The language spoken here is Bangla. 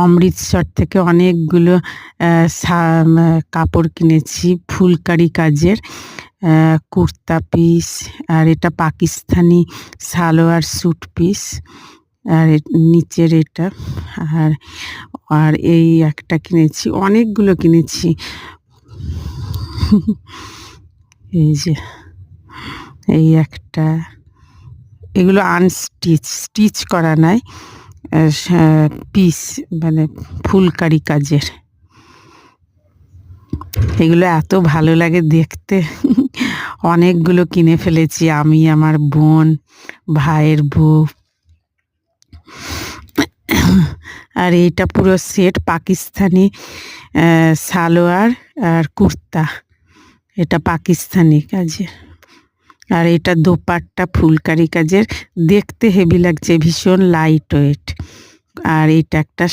অমৃতসর থেকে অনেকগুলো কাপড় কিনেছি ফুলকারি কাজের কুর্তা পিস। আর এটা পাকিস্তানি সালোয়ার স্যুট পিস। আর নিচের এটা আর আর এই একটা কিনেছি, অনেকগুলো কিনেছি। এই যে এই একটা, এগুলো আনস্টিচ, স্টিচ করা নাই, পিস মানে ফুলকারি কাজের। এগুলো এত ভালো লাগে দেখতে। অনেকগুলো কিনে ফেলেছি আমি, আমার বোন, ভাইয়ের বউ। আর এইটা পুরো সেট পাকিস্তানি সালোয়ার আর কুর্তা, এটা পাকিস্তানি কাজের। আর এটা দোপাট্টা ফুলকারি কাজের, দেখতে হেভি লাগছে, ভীষণ লাইট ওয়েট। আর এইটা একটা